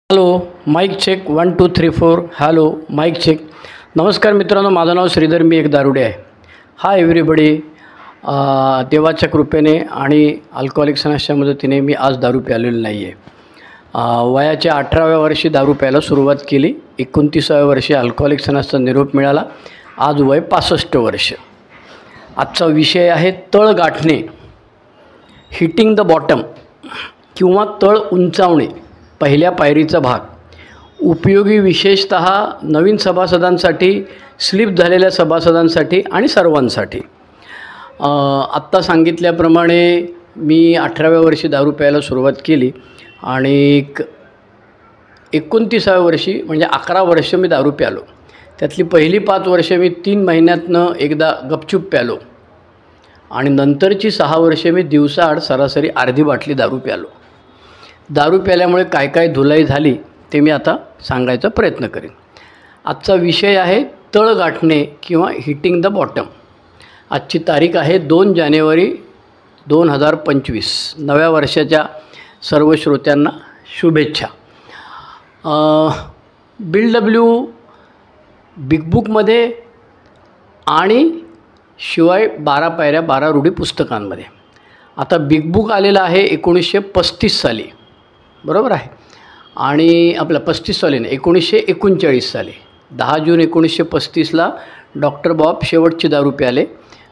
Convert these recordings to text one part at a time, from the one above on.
Hello mike check 1 2 3 4 hello mike check. नमस्कार मित्रांनो, माझं नाव श्रीधर, मी एक दारुडे आहे. Hi everybody. देवाच्या कृपेने आणि अल्कोहोलिक्स अनोनिमसच्या मदतीने मी आज दारू प्यालेलो नाही आहे. वयाच्या 18व्या वर्षी दारू प्यायला सुरुवात केली. 29व्या वर्षी अल्कोहोलिक्स अनोनिमसचा निरोप मिळाला. आज वय 65 वर्ष. आजचा विषय आहे तळ गाठणे, हिटिंग द बॉटम किंवा तळ उंचावणे, पहिल्या पायरीचा भाग. उपयोगी विशेषतः नवीन सभासदांसाठी, स्लिप झालेल्या सभासदांसाठी आणि सर्वांसाठी. आत्ता सांगितल्याप्रमाणे मी 18व्या वर्षी दारू प्यायला सुरुवात केली आणि 29व्या वर्षी म्हणजे 11 वर्ष मी दारू प्यालो. त्यातली पहिली 5 वर्ष मी 3 महिन्यातनं एकदा गपचूप प्यालो आणि नंतरची 6 वर्षे मी दिवसाआड सरासरी अर्धी बाटली दारू प्यालो. दारू प्याल्यामुळे काय काय धुलाई झाली ते मी आता सांगायचा प्रयत्न करेन. आजचा विषय आहे तळ गाठणे किंवा हिटिंग द बॉटम. आजची तारीख आहे 2 जानेवारी 2025. नव्या वर्षाच्या सर्व श्रोत्यांना शुभेच्छा. BW बिग बुकमध्ये आणि शिवाय 12 पायऱ्या 12 रूढी पुस्तकांमध्ये. आता बिग बुक आलेलं आहे 1935 साली, बरोबर आहे, आणि आपलं 35 साली नाही, 1939 साली. 10 जून 1935ला डॉक्टर बॉब शेवटची दारू प्याले.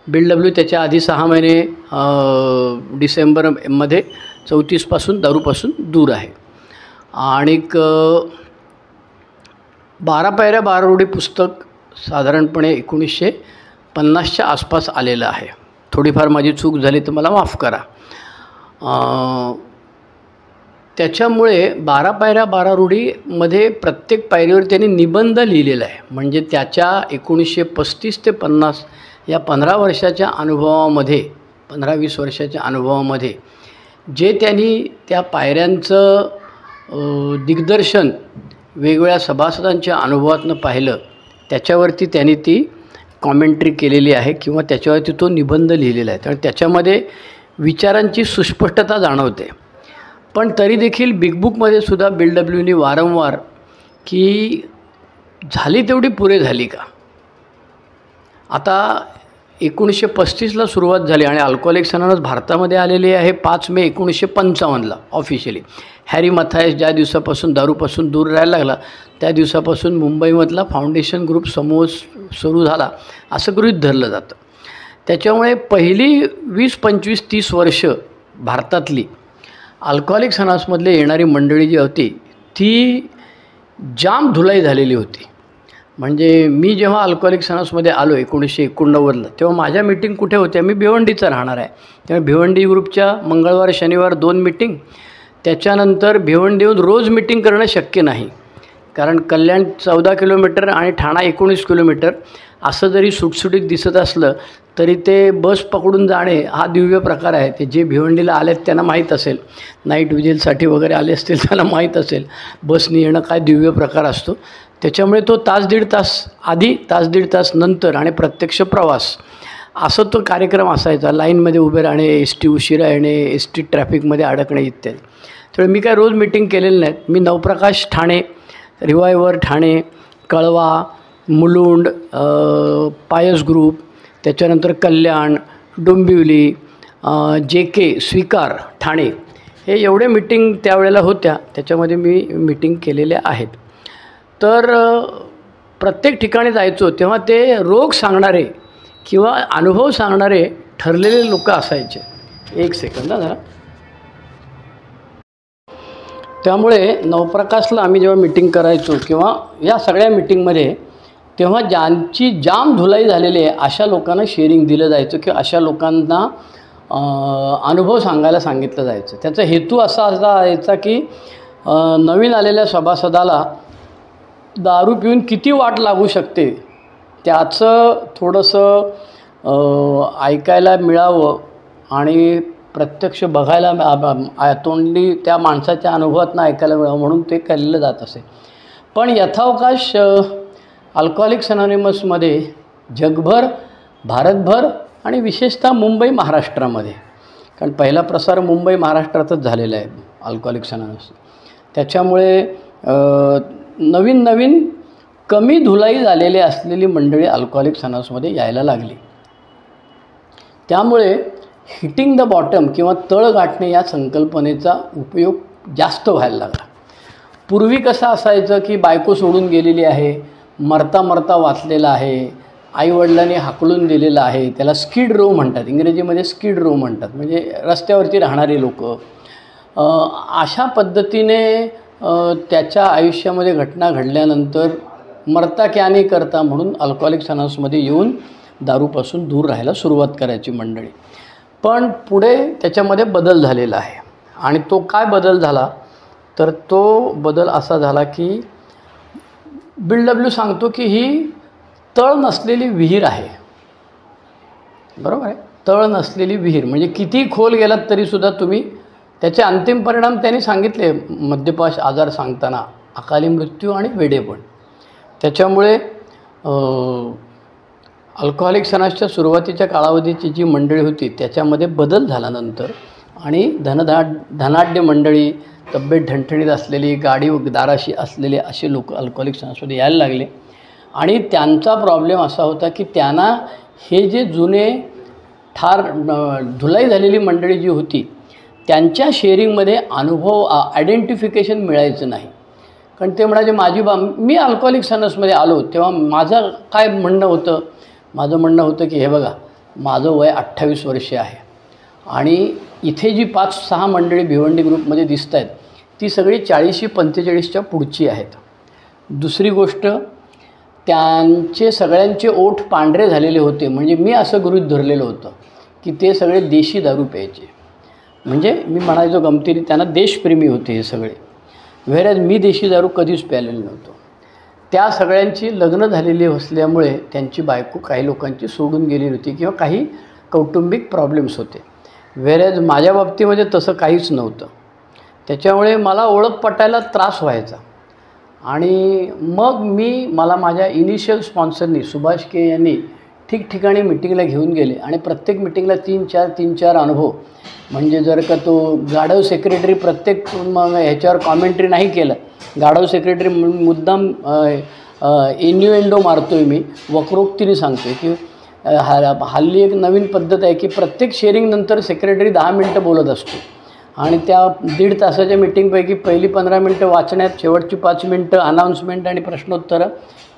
BW त्याच्या आधी 6 महिने डिसेंबरमध्ये 34पासून दारूपासून दूर आहे. आणि 12 पायऱ्या 12 रूढी पुस्तक साधारणपणे 1950च्या आसपास आलेलं आहे. थोडीफार माझी चूक झाली तर मला माफ करा. त्याच्यामुळे 12 पायऱ्या 12 रूढीमध्ये प्रत्येक पायरीवर त्यांनी निबंध लिहिलेला आहे. म्हणजे त्याच्या 1935 ते 50 या 15 वर्षाच्या अनुभवामध्ये, 15-20 वर्षाच्या अनुभवामध्ये जे त्यांनी त्या पायऱ्यांचं दिग्दर्शन वेगवेगळ्या सभासदांच्या अनुभवातून पाहिलं, त्याच्यावरती त्यांनी ती कॉमेंट्री केलेली आहे किंवा त्याच्यावरती तो निबंध लिहिलेला आहे. त्यामुळे त्याच्यामध्ये विचारांची सुस्पष्टता जाणवते. पण तरी देखील बिग बुकमध्ये सुद्धा BWनी वारंवार की झाली तेवढी पुरे झाली का. आता 1935ला सुरुवात झाली आणि अल्कोहोलिक्स अनोनिमस भारतामध्ये आलेली आहे 5 मे 1955ला ऑफिशियली. हॅरी मथायस ज्या दिवसापासून दारूपासून दूर राहायला लागला त्या दिवसापासून मुंबईमधला फाउंडेशन ग्रुप समूह सुरू झाला असं गृहीत धरलं जातं. त्याच्यामुळे पहिली 20, 25, 30 वर्ष भारतातली अल्कोहोलिक्स अनोनिमसमधले येणारी मंडळी जी होती ती जाम धुलाई झालेली होती. म्हणजे मी जेव्हा अल्कोहोलिक्स अनोनिमसमध्ये आलो 1989ला, तेव्हा माझ्या मीटिंग कुठे होत्या, मी भिवंडीचा राहणार आहे. त्यामुळे भिवंडी ग्रुपच्या मंगळवार शनिवार 2 मीटिंग. त्याच्यानंतर भिवंडीहून रोज मीटिंग करणं शक्य नाही, कारण कल्याण 14 किलोमीटर आणि ठाणा 19 किलोमीटर. असं जरी सुटसुटीत दिसत असलं तरी ते बस पकडून जाणे हा दिव्य प्रकार आहे. ते जे भिवंडीला आलेत त्यांना माहीत असेल, नाईट विजिलसाठी वगैरे आले असतील त्यांना माहीत असेल बसनी येणं काय दिव्य प्रकार असतो. त्याच्यामुळे तो तास दीड तास आधी, तास दीड तास नंतर आणि प्रत्यक्ष प्रवास असं तो कार्यक्रम असायचा. लाईनमध्ये उभे राहणे, ST उशिरा येणे, ST ट्रॅफिकमध्ये अडकणे इत्यादी. त्यामुळे मी काय रोज मीटिंग केलेली नाहीत. मी नवप्रकाश ठाणे, रिवायवर ठाणे, कळवा, मुलुंड, पायस ग्रुप, त्याच्यानंतर कल्याण, डोंबिवली, JK स्वीकार ठाणे, हे एवढे मीटिंग त्यावेळेला होत्या. त्याच्यामध्ये मी मीटिंग केलेल्या आहेत. तर प्रत्येक ठिकाणी जायचो तेव्हा ते रोग सांगणारे किंवा अनुभव सांगणारे ठरलेले लोक असायचे. एक सेकंद जरा. त्यामुळे नवप्रकाशला आम्ही जेव्हा मीटिंग करायचो किंवा या सगळ्या मीटिंगमध्ये, तेव्हा ज्यांची जाम धुलाई झालेली आहे अशा लोकांना शेअरिंग दिलं जायचं किंवा अशा लोकांना अनुभव सांगायला सांगितलं जायचं. त्याचा हेतू असा यायचा की नवीन आलेल्या सभासदाला दारू पिऊन किती वाट लागू शकते त्याचं थोडंसं ऐकायला मिळावं आणि प्रत्यक्ष बघायला तोंडी त्या माणसाच्या अनुभवातून ऐकायला मिळावं म्हणून ते केलेलं जात असे. पण यथावकाश अल्कोहोलिक्स अनोनिमसमध्ये जगभर, भारतभर आणि विशेषतः मुंबई महाराष्ट्रामध्ये, कारण पहिला प्रसार मुंबई महाराष्ट्रातच झालेला आहे अल्कोहोलिक्स अनोनिमस. त्याच्यामुळे नवीन नवीन कमी धुलाई झालेली असलेली मंडळी अल्कोहोलिक अनॉनिमसमध्ये यायला लागली. त्यामुळे हिटिंग द बॉटम किंवा तळ गाठणे या संकल्पनेचा उपयोग जास्त व्हायला लागला. पूर्वी कसं असायचं की बायको सोडून गेलेली आहे, मरता मरता वाचलेला आहे, आईवडिलांनी हाकलून दिलेलं आहे, त्याला स्किड रो म्हणतात, इंग्रजीमध्ये स्किड रो म्हणतात, म्हणजे रस्त्यावरती राहणारे लोक. अशा पद्धतीने त्याच्या आयुष्यामध्ये घटना घडल्यानंतर मरता क्या नाही करता म्हणून अल्कोहोलिक अनॉनिमसमध्ये येऊन दारूपासून दूर राहायला सुरुवात करायची मंडळी. पण पुढे त्याच्यामध्ये बदल झालेला आहे. आणि तो काय बदल झाला तर तो बदल असा झाला की बिल डब्ल्यू सांगतो की ही तळ नसलेली विहीर आहे. बरोबर आहे, तळ नसलेली विहीर म्हणजे किती खोल गेलात तरीसुद्धा तुम्ही त्याचे अंतिम परिणाम त्यांनी सांगितले मद्यपाश आजार सांगताना, अकाली मृत्यू आणि वेडेपण. त्याच्यामुळे अल्कोहोलिक अनॉनिमसच्या सुरुवातीच्या कालावधीची जी मंडळी होती त्याच्यामध्ये बदल झाल्यानंतर आणि धनाढ्य मंडळी, तब्येत ठणठणीत असलेली, गाडी दाराशी असलेले असे लोक अल्कोहोलिक अनॉनिमसमध्ये यायला लागले. आणि त्यांचा प्रॉब्लेम असा होता की त्यांना हे जे जुने धुलाई झालेली मंडळी जी होती त्यांच्या शेअरिंगमध्ये अनुभव आयडेंटिफिकेशन मिळायचं नाही. कारण ते म्हणाले मी अल्कोहोलिक अनॉनिमसमध्ये आलो तेव्हा माझं काय म्हणणं होतं, माझं म्हणणं होतं की हे बघा माझं वय 28 वर्षे आहे आणि इथे जी 5-6 मंडळी भिवंडी ग्रुपमध्ये दिसत आहेत ती सगळी 40-45च्या पुढची आहेत. दुसरी गोष्ट, त्यांचे सगळ्यांचे ओठ पांढरे झालेले होते. म्हणजे मी असं गृहीत धरलेलं होतं की ते सगळे देशी दारू प्यायचे. म्हणजे मी म्हणायचो गमतीने त्यांना देशप्रेमी होते हे सगळे. व्हेरॅज मी देशी दारू कधीच प्यायलेलं नव्हतो. त्या सगळ्यांची लग्न झालेली असल्यामुळे त्यांची बायको काही लोकांची सोडून गेलेली होती किंवा काही कौटुंबिक प्रॉब्लेम्स होते. व्हेरॅज माझ्या बाबतीमध्ये तसं काहीच नव्हतं. त्याच्यामुळे मला ओळख पटायला त्रास व्हायचा. आणि मग मला माझ्या इनिशियल स्पॉन्सरनी सुभाष के यांनी ठिकठिकाणी मिटिंगला घेऊन गेले आणि प्रत्येक मिटिंगला 3-4 अनुभव. म्हणजे जर का तो गाढव सेक्रेटरी प्रत्येक ह्याच्यावर कॉमेंट्री नाही केलं, गाढव सेक्रेटरी मुद्दाम इन्युएंडो मारतो आहे, मी वक्रोक्तीने सांगतो आहे की हल्ली एक नवीन पद्धत आहे की प्रत्येक शेअरिंगनंतर सेक्रेटरी 10 मिनटं बोलत असतो आणि त्या 1.5 तासाच्या मिटिंगपैकी पहिली 15 मिनटं वाचण्यात, शेवटची 5 मिनटं अनाऊन्समेंट आणि प्रश्नोत्तरं,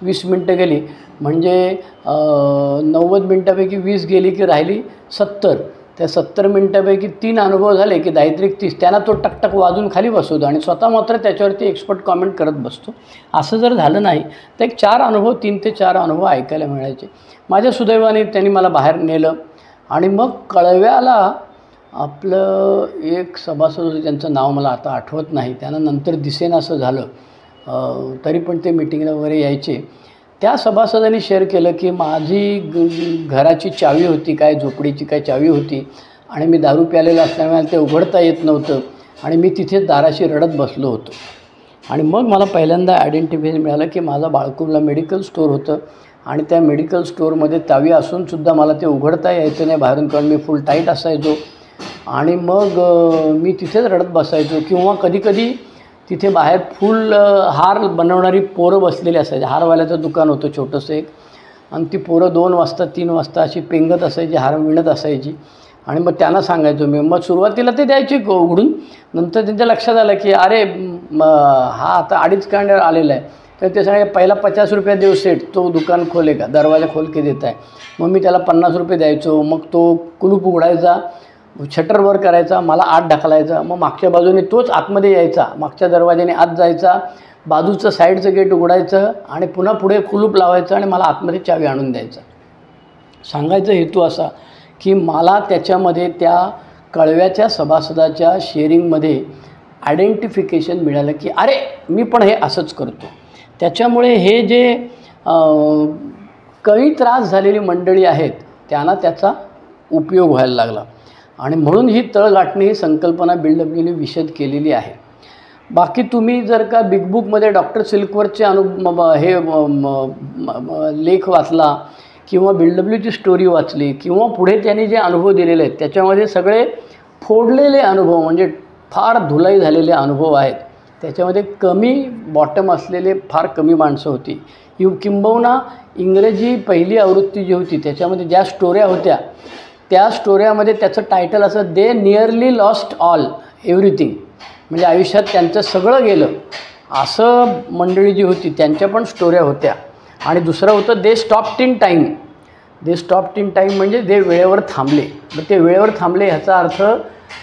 20 मिनटं गेली. म्हणजे 90 मिनटापैकी 20 गेली की राहिली 70. त्या 70 मिनटापैकी 3 अनुभव झाले की 10-30 त्यांना तो टकटक वाजून खाली बसवतो आणि स्वतः मात्र त्याच्यावरती एक्सपर्ट कॉमेंट करत बसतो. असं जर झालं नाही तर एक 4 अनुभव, 3 ते 4 अनुभव ऐकायला मिळायचे. माझ्या सुदैवाने त्यांनी मला बाहेर नेलं आणि मग कळव्याला आपलं एक सभासद होतं, त्यांचं नाव मला आता आठवत नाही, त्यांना नंतर दिसेन असं झालं, तरी पण ते मिटिंगला वगैरे यायचे. त्या सभासदांनी शेअर केलं की माझी घराची चावी होती, काय झोपडीची काय चावी होती आणि मी दारू प्यालेलं असल्यामुळे ते उघडता येत नव्हतं आणि मी तिथेच दाराशी रडत बसलो होतो. आणि मग मला पहिल्यांदा आयडेंटिफिकेशन मिळालं की माझा बाळकुंबला मेडिकल स्टोअर होतं आणि त्या मेडिकल स्टोअरमध्ये चावी असूनसुद्धा मला ते उघडता यायचं नाही बाहेरून, कारण मी फुल टाईट असायचो. आणि मग मी तिथेच रडत बसायचो. किंवा कधीकधी तिथे बाहेर फुल हार बनवणारी पोरं बसलेली असायची. हारवाल्याचं दुकान होतं छोटंसं एक, आणि ती पोरं 2 वाजता 3 वाजता अशी पेंगत असायची, हार विणत असायची. आणि मग त्यांना सांगायचो मी. मग सुरुवातीला ते द्यायचे उघडून, नंतर त्यांच्या लक्षात आलं की अरे हा आता 2.5 कांड्यावर आलेला आहे, तर ते सांगायचे पहिला 50 रुपये देऊ सेट, तो दुकान खोले का, दरवाजा खोल के देत आहे. मग मी त्याला 50 रुपये द्यायचो. मग तो कुलूप उघडायचा, शटर वर करायचा, मला आत ढकलायचा, मग मागच्या बाजूने तोच आतमध्ये यायचा, मागच्या दरवाजाने आत जायचा, बाजूचं साईडचं गेट उघडायचं आणि पुन्हा पुढे कुलूप लावायचं आणि मला आतमध्ये चावी आणून द्यायचा. सांगायचा हेतू असा की मला त्याच्यामध्ये त्या कळव्याच्या सभासदाच्या शेअरिंगमध्ये आयडेंटिफिकेशन मिळालं की अरे मी पण हे असंच करतो. त्याच्यामुळे हे जे कमी त्रास झालेली मंडळी आहेत त्यांना त्याचा उपयोग व्हायला लागला. आणि म्हणून ही तळ गाठणे ही संकल्पना बिल डब्ल्यूने विशद केलेली आहे. बाकी तुम्ही जर का बिग बुकमध्ये डॉक्टर सिल्कवरचे हे लेख वाचला किंवा बिल डब्ल्यूची स्टोरी वाचली किंवा पुढे त्यांनी जे अनुभव दिलेले आहेत त्याच्यामध्ये सगळे फोडलेले अनुभव, म्हणजे फार धुलाई झालेले अनुभव आहेत. त्याच्यामध्ये कमी बॉटम असलेले फार कमी माणसं होती. किंबहुना इंग्रजी पहिली आवृत्ती जी होती त्याच्यामध्ये ज्या स्टोऱ्या होत्या त्या स्टोऱ्यामध्ये त्याचं टायटल असं दे नियरली लॉस्ट ऑल एव्हरीथिंग, म्हणजे आयुष्यात त्यांचं सगळं गेलं असं मंडळी जी होती त्यांच्या पण स्टोऱ्या होत्या. आणि दुसरं होतं they stopped in time. They stopped in time म्हणजे ते वेळेवर थांबले. मग ते वेळेवर थांबले ह्याचा अर्थ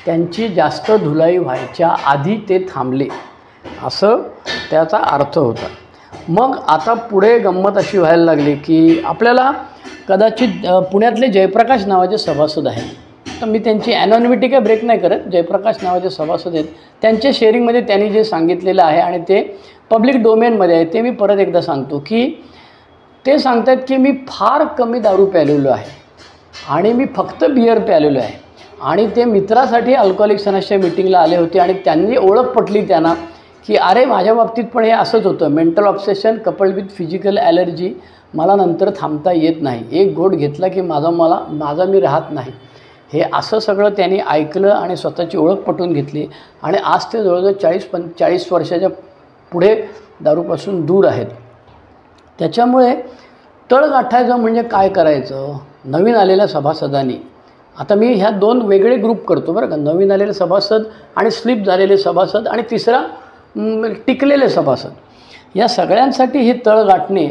त्यांची जास्त धुलाई व्हायच्या आधी ते थांबले असं त्याचा अर्थ होता. मग आता पुढे गंमत अशी व्हायला लागली की आपल्याला कदाचित पुण्यातले जयप्रकाश नावाचे सभासद आहेत. तर मी त्यांची ॲनॉनिमिटी काय ब्रेक नाही करत. जयप्रकाश नावाचे सभासद आहेत, त्यांच्या शेअरिंगमध्ये त्यांनी जे सांगितलेलं आहे आणि ते पब्लिक डोमेनमध्ये आहे ते मी परत एकदा सांगतो की ते सांगतात की मी फार कमी दारू प्यालेलो आहे आणि मी फक्त बियर प्यालेलो आहे. आणि ते मित्रासाठी अल्कोहोलिक्स अनॉनिमसच्या मीटिंगला आले होते आणि त्यांनी ओळख पटली त्यांना की अरे माझ्या बाबतीत पण हे असंच होतं, mental obsession coupled with physical allergy, मला नंतर थांबता येत नाही, एक घोट घेतला की माझा मी राहत नाही. हे असं सगळं त्यांनी ऐकलं आणि स्वतःची ओळख पटवून घेतली आणि आज ते जवळजवळ 40 वर्षाच्या पुढे दारूपासून दूर आहेत. त्याच्यामुळे तळ गाठायचं म्हणजे काय करायचं. नवीन आलेल्या सभासदांनी, आता मी ह्या 2 वेगळे ग्रुप करतो बरं का, नवीन आलेले सभासद आणि स्लिप झालेले सभासद आणि तिसरा टिकलेले सभासद. या सगळ्यांसाठी हे तळ गाठणे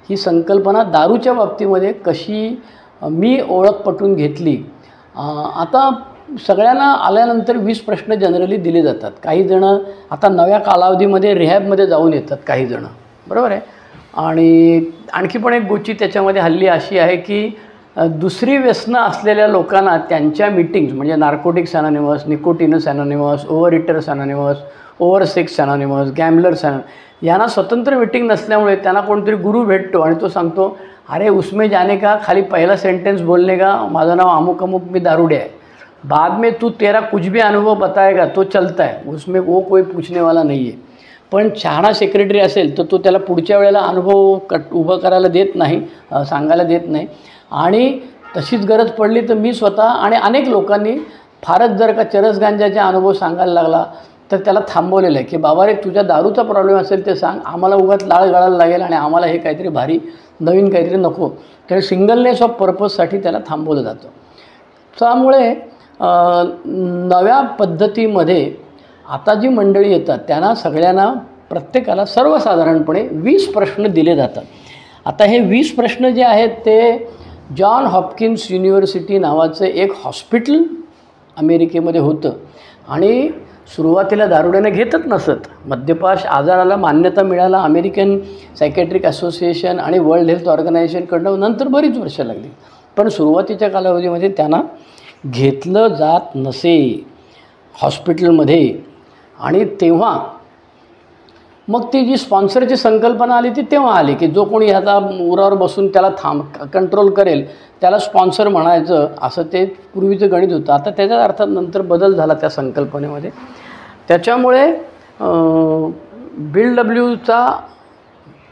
ही संकल्पना दारूच्या बाबतीमध्ये कशी मी ओळख पटवून घेतली. आता सगळ्यांना आल्यानंतर 20 प्रश्न जनरली दिले जातात. काही जणं आता नव्या कालावधीमध्ये रिहॅबमध्ये जाऊन येतात काही जणं, बरोबर आहे. आणि आणखी पण एक गोष्टी त्याच्यामध्ये हल्ली अशी आहे की दुसरी व्यसनं असलेल्या लोकांना त्यांच्या मीटिंग्स म्हणजे narcotics anonymous, nicotine anonymous, over eaters anonymous, over sex anonymous, gamblers anonymous यांना स्वतंत्र मीटिंग नसल्यामुळे त्यांना कोणतरी गुरु भेटतो आणि तो सांगतो अरे उसमें जाने का खाली पहिला सेंटेंस बोलने का माझं नाव अमुक अमुक मी दारूडे आहे, बाद में तू तेरा कुछ भी अनुभव बताएगा तो चलता है, उसमें वो कोई पूछने वाला नहीं आहे. पण शहाणा सेक्रेटरी असेल तर तो त्याला पुढच्या वेळेला अनुभव उभं करायला देत नाही, सांगायला देत नाही. आणि तशीच गरज पडली तर मी स्वतः आणि अनेक लोकांनी फारच जर का चरस गांजाचे अनुभव सांगायला लागला तर त्याला थांबवलेलं आहे की बाबा रे तुझ्या दारूचा प्रॉब्लेम असेल ते सांग, आम्हाला उगाच लाळ गळायला लागेल आणि आम्हाला हे काहीतरी भारी नवीन काहीतरी नको. तर सिंगलनेस ऑफ पर्पजसाठी त्याला थांबवलं जातं. त्यामुळे नव्या पद्धतीमध्ये आता जी मंडळी येतात त्यांना सगळ्यांना प्रत्येकाला सर्वसाधारणपणे 20 प्रश्न दिले जातात. आता हे 20 प्रश्न जे आहेत ते जॉन हॉपकिन्स युनिव्हर्सिटी नावाचं एक हॉस्पिटल अमेरिकेमध्ये होतं आणि सुरुवातीला दारुड्याने घेतच नसत. मद्यपाश आजाराला मान्यता मिळायला अमेरिकन सायकॅट्रिक असोसिएशन आणि वर्ल्ड हेल्थ ऑर्गनायझेशनकडनं नंतर बरीच वर्ष लागली, पण सुरुवातीच्या कालावधीमध्ये त्यांना घेतलं जात नसे हॉस्पिटलमध्ये. आणि तेव्हा मग ती जी स्पॉन्सरची संकल्पना आली ती तेव्हा आली की जो कोणी ह्याचा उरावर बसून त्याला कंट्रोल करेल त्याला स्पॉन्सर म्हणायचं, असं ते पूर्वीचं गणित होतं. आता त्याच्या अर्थात नंतर बदल झाला त्या संकल्पनेमध्ये. त्याच्यामुळे बिल डब्ल्यूचा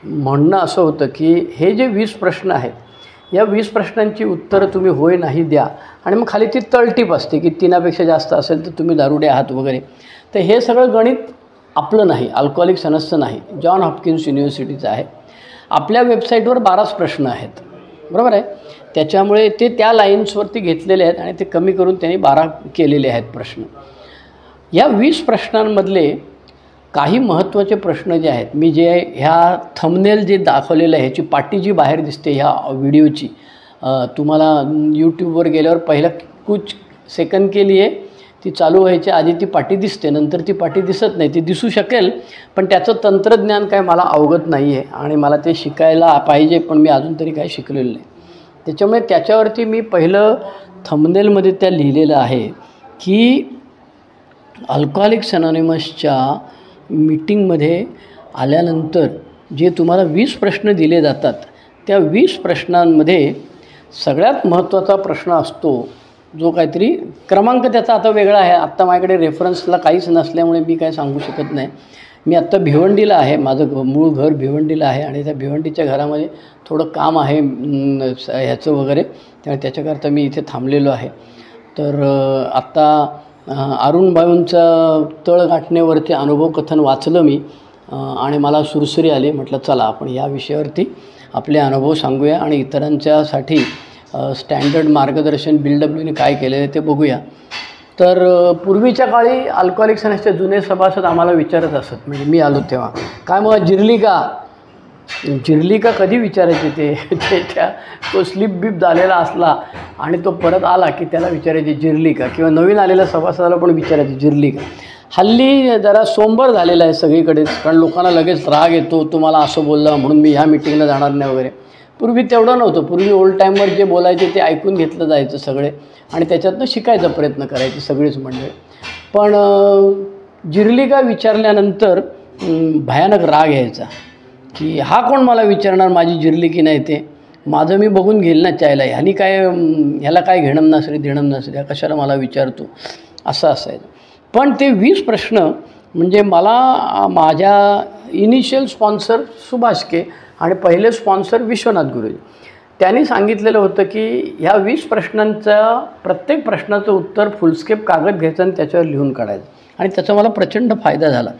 म्हणणं असं होतं की हे जे 20 प्रश्न आहेत या 20 प्रश्नांची उत्तरं तुम्ही होय नाही द्या आणि मग खाली ती तळटीप असते की 3पेक्षा जास्त असेल तर तुम्ही दारुडे आहात वगैरे. तर हे सगळं गणित आपलं नाही, अल्कोहोलिक्स अनॉनिमसचं नाही, जॉन हॉपकिन्स युनिव्हर्सिटीचं आहे. आपल्या वेबसाईटवर 12च प्रश्न आहेत, बरोबर आहे. त्याच्यामुळे ते त्या लाईन्सवरती घेतलेले आहेत आणि ते कमी करून त्यांनी 12 केलेले आहेत प्रश्न. या 20 प्रश्नांमधले काही महत्त्वाचे प्रश्न जे आहेत, मी जे ह्या थंबनेल जे दाखवलेलं आहे ह्याची पाटी जी बाहेर दिसते ह्या व्हिडिओची, तुम्हाला यूट्यूबवर गेल्यावर पहिला कुछ सेकंद के लिए ती चालू व्हायच्या आधी ती पाटी दिसते, नंतर ती पाटी दिसत नाही. ती दिसू शकेल पण त्याचं तंत्रज्ञान काय मला अवगत नाही आहे आणि मला ते शिकायला पाहिजे, पण मी अजून तरी काय शिकलेलं नाही. त्याच्यामुळे त्याच्यावरती मी पहिलं थंबनेलमध्ये त्या लिहिलेलं आहे की अल्कोहोलिक्स अनॉनिमसच्या मीटिंगमध्ये आल्यानंतर जे तुम्हाला 20 प्रश्न दिले जातात त्या 20 प्रश्नांमध्ये सगळ्यात महत्त्वाचा प्रश्न असतो जो काहीतरी क्रमांक त्याचा आता वेगळा आहे. आत्ता माझ्याकडे रेफरन्सला काहीच नसल्यामुळे मी काय सांगू शकत नाही. मी आत्ता भिवंडीला आहे, माझं मूळ घर भिवंडीला आहे आणि त्या भिवंडीच्या घरामध्ये थोडं काम आहे ह्याचं वगैरे, त्यामुळे त्याच्याकरता मी इथे थांबलेलो आहे. तर आत्ता अरुण भाऊंचं तळ गाठण्यावरती अनुभव कथन वाचलं मी आणि मला सुरसुरी आली. म्हटलं चला आपण या विषयावरती आपले अनुभव सांगूया आणि इतरांच्यासाठी स्टँडर्ड मार्गदर्शन BLWने काय केलेलं आहे ते बघूया. तर पूर्वीच्या काळी अल्कोहोलिक्स अनॉनिमसचे जुने सभासद आम्हाला विचारत असत, म्हणजे मी आलो तेव्हा, काय मग जिरली का कधी विचारायचे ते त्या तो स्लिप बीप झालेला असला आणि तो परत आला की त्याला विचारायचे जिरली का, किंवा नवीन आलेल्या सभासदाला पण विचारायचे जिरली का. हल्ली जरा सोंबर झालेला आहे सगळीकडेच, कारण लोकांना लगेच राग येतो, तुम्हाला असं बोललं म्हणून मी ह्या मिटिंगला जाणार नाही वगैरे. पूर्वी तेवढं नव्हतं. पूर्वी ओल्ड टाईमवर जे बोलायचे ते ऐकून घेतलं जायचं सगळे आणि त्याच्यातनं शिकायचा प्रयत्न करायचे सगळीच मंडळी. पण जिरली का विचारल्यानंतर भयानक राग यायचा की हा कोण मला विचारणार माझी जिरली की नाही ते, माझं मी बघून घेईल ना चायला, ह्याला काय घेणं नसरे देणं नसरे, कशाला मला विचारतो, असं असायचं. पण ते 20 प्रश्न म्हणजे मला माझ्या इनिशियल स्पॉन्सर सुभाष के आणि पहिले स्पॉन्सर विश्वनाथ गुरुजी त्यांनी सांगितलेलं होतं की ह्या 20 प्रश्नांचा प्रत्येक प्रश्नाचं उत्तर फुलस्केप कागद घ्यायचं आणि त्याच्यावर लिहून काढायचं. आणि त्याचा मला प्रचंड फायदा झाला.